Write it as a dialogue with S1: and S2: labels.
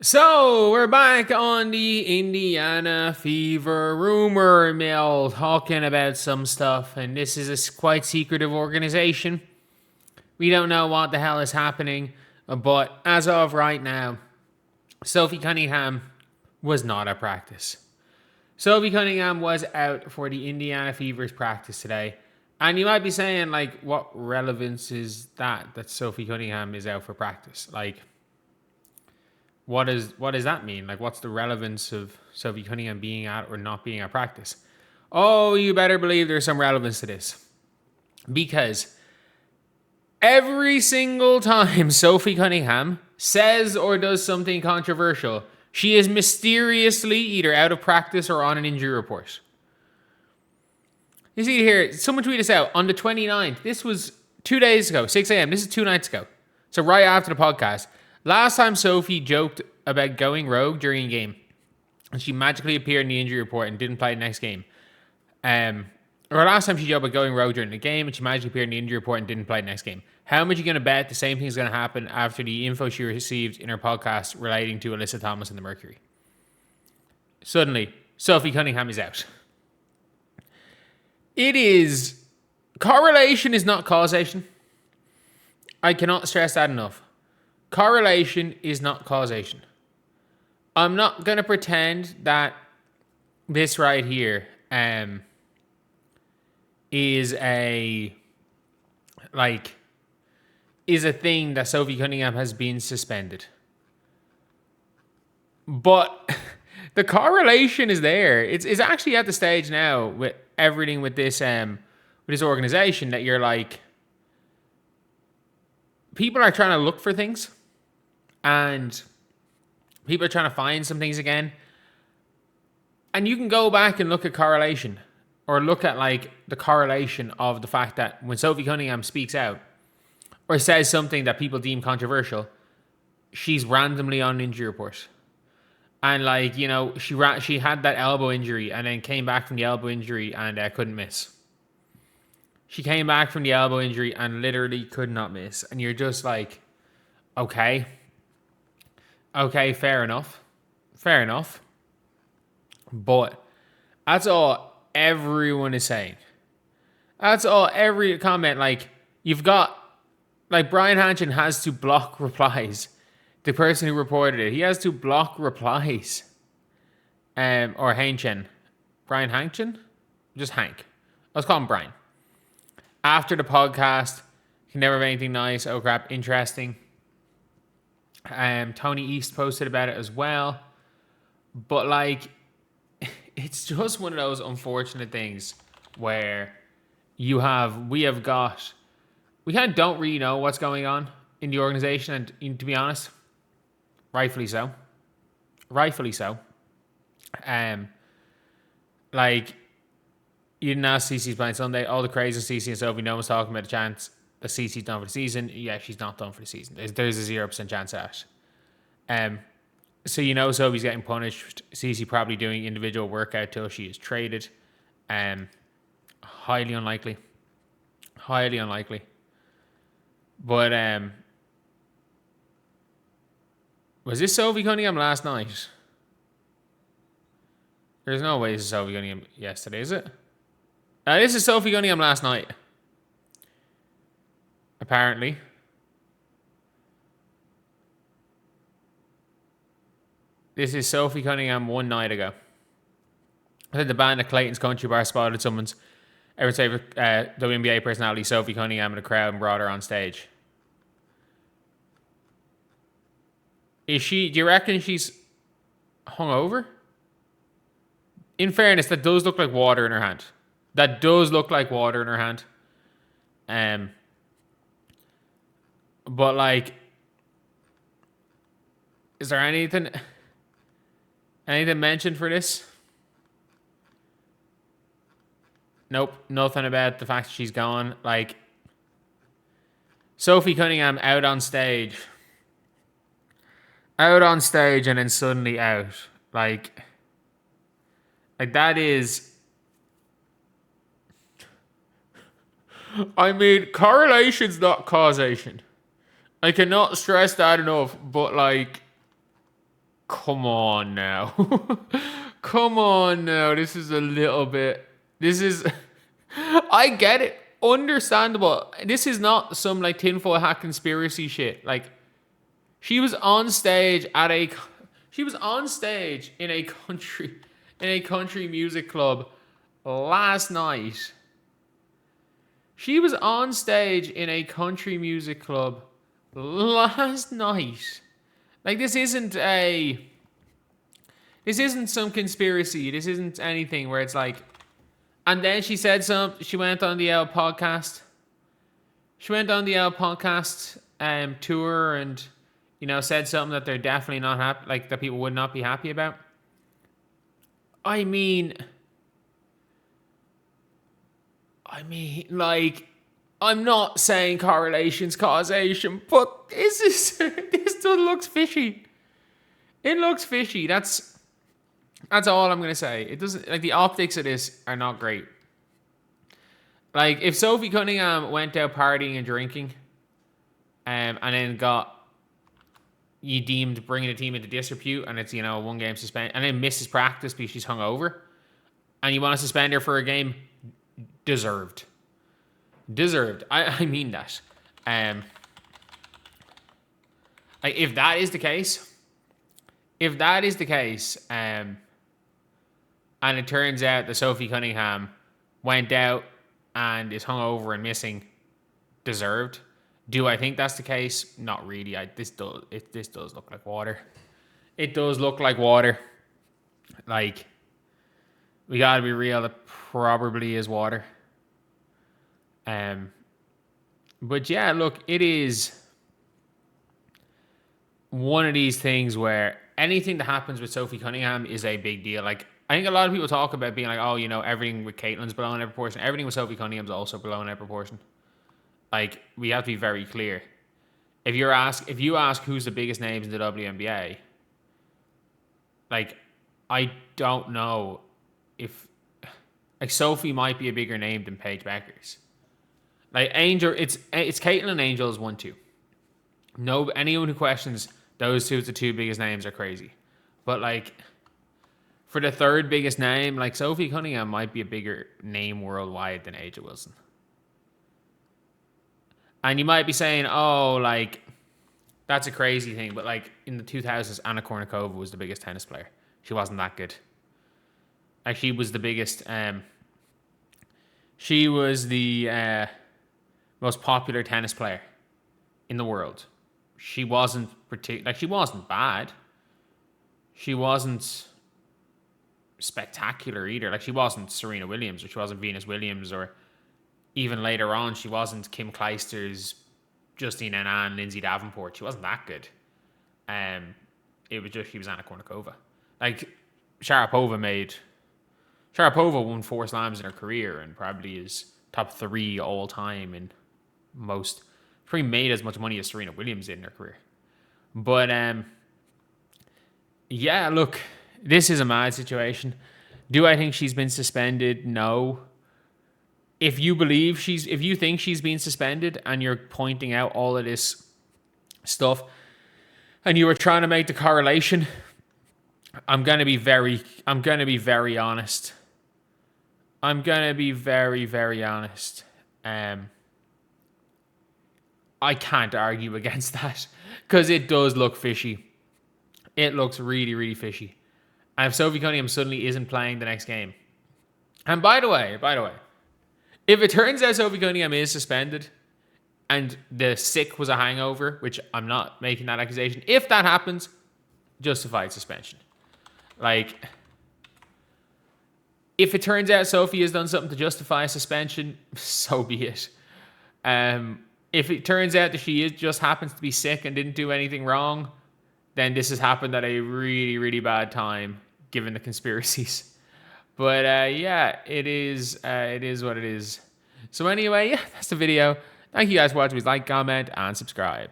S1: So, we're back on the Indiana Fever rumor mill talking about some stuff, and this is a quite secretive organization. We don't know what the hell is happening, but as of right now, Sophie Cunningham was not at practice. Sophie Cunningham was out for the Indiana Fever's practice today. And you might be saying, like, what relevance is that Sophie Cunningham is out for practice? Like, what does that mean? Like, what's the relevance of Sophie Cunningham being at or not being at practice? Oh, you better believe there's some relevance to this. Because every single time Sophie Cunningham says or does something controversial, she is mysteriously either out of practice or on an injury report. You see here, someone tweeted this out on the 29th. This was 2 days ago, 6 a.m. This is 2 nights ago. So right after the podcast. Last time Sophie joked about going rogue during a game, and she magically appeared in the injury report and didn't play the next game. Or last time she joked about going rogue during the game, and she magically appeared in the injury report and didn't play the next game. How much are you going to bet the same thing is going to happen after the info she received in her podcast relating to Alyssa Thomas and the Mercury? Suddenly, Sophie Cunningham is out. Correlation is not causation. I cannot stress that enough. Correlation is not causation. I'm not going to pretend that this right here is a thing that Sophie Cunningham has been suspended. But the correlation is there. It's actually at the stage now with everything with this organization that you're like, people are trying to look for things. And people are trying to find some things again. And you can go back and look at correlation. Or look at like the correlation of the fact that when Sophie Cunningham speaks out or says something that people deem controversial, she's randomly on an injury report. And like, you know, she had that elbow injury and then came back from the elbow injury and couldn't miss. She came back from the elbow injury and literally could not miss. And you're just like, okay, fair enough. But that's all everyone is saying. That's all every comment. Like, you've got, like, Brian Hanchin has to block replies. The person who reported it, he has to block replies. Or Hanchin. Brian Hanchin? Just Hank. Let's call him Brian. After the podcast, can never have anything nice. Oh crap, interesting. Tony East posted about it as well. But like, it's just one of those unfortunate things where we kind of don't really know what's going on in the organization, and to be honest, rightfully so. Like, you didn't ask CC's playing Sunday. All the crazy CC and Sophie, no one's talking about a chance that CC's done for the season. Yeah, she's not done for the season. There's a 0% chance of that. So you know Sophie's getting punished. CC probably doing individual workout till she is traded. Highly unlikely. But was this Sophie Cunningham last night? There's no way this is Sophie Cunningham yesterday, is it? This is Sophie Cunningham last night. Apparently. This is Sophie Cunningham 1 night ago. I think the band at Clayton's Country Bar spotted someone's favorite WNBA personality, Sophie Cunningham, in the crowd and brought her on stage. Do you reckon she's hungover? In fairness, that does look like water in her hand. But like, is there anything mentioned for this? Nope, nothing about the fact that she's gone. Like, Sophie Cunningham out on stage and then suddenly out. Like that is, I mean, correlation's not causation. I cannot stress that enough, but like, Come on now. Come on now. This is a little bit. This is. I get it. Understandable. This is not some like tinfoil hat conspiracy shit. Like, she was on stage at a. She was on stage in a country music club last night. She was on stage in a country music club last night. Like, this isn't some conspiracy. This isn't anything where it's like, and then she said something. She went on the podcast. She went on the podcast tour and, you know, said something that they're definitely not happy, like that people would not be happy about. I mean, like, I'm not saying correlation's causation, but this looks fishy. It looks fishy. That's all I'm gonna say. It doesn't, like, the optics of this are not great. Like, if Sophie Cunningham went out partying and drinking, and then got you deemed bringing a team into disrepute, and it's, you know, a 1-game suspension, and then misses practice because she's hungover, and you want to suspend her for a game, deserved. I mean that. Like, if that is the case, and it turns out that Sophie Cunningham went out and is hungover and missing, deserved. Do I think that's the case? Not really. This does look like water. It does look like water. Like, we gotta be real. It probably is water. But yeah, look, it is one of these things where anything that happens with Sophie Cunningham is a big deal. Like, I think a lot of people talk about being like, oh, you know, everything with Caitlin's blown out of proportion. Everything with Sophie Cunningham's also blown out of proportion. Like, we have to be very clear. If you ask who's the biggest names in the WNBA, like, I don't know if, like, Sophie might be a bigger name than Paige Bueckers. Like, Angel, it's Caitlin and Angel is 1-2. No, anyone who questions those two as the two biggest names are crazy. But, like, for the third biggest name, like, Sophie Cunningham might be a bigger name worldwide than Angel Wilson. And you might be saying, oh, like, that's a crazy thing. But, like, in the 2000s, Anna Kournikova was the biggest tennis player. She wasn't that good. Like, she was the biggest. She was the most popular tennis player in the world. She wasn't she wasn't bad. She wasn't spectacular either. Like, she wasn't Serena Williams, or she wasn't Venus Williams, or even later on, she wasn't Kim Clijsters, Justine Henin, Lindsay Davenport. She wasn't that good. It was just she was Anna Kournikova. Like, Sharapova won 4 slams in her career and probably is top 3 all time in most. Probably made as much money as Serena Williams did in her career. But yeah, look, this is a mad situation. Do I think she's been suspended? No. If you think she's been suspended and you're pointing out all of this stuff and you were trying to make the correlation, I'm gonna be very honest. I'm gonna be very, very honest. I can't argue against that because it does look fishy. It looks really, really fishy. And if Sophie Cunningham suddenly isn't playing the next game, and by the way, if it turns out Sophie Cunningham is suspended and the sick was a hangover, which I'm not making that accusation, if that happens, justified suspension. Like, if it turns out Sophie has done something to justify a suspension, so be it. If it turns out that she just happens to be sick and didn't do anything wrong, then this has happened at a really, really bad time, given the conspiracies. But yeah, it is what it is. So anyway, yeah, that's the video. Thank you guys for watching. Please like, comment, and subscribe.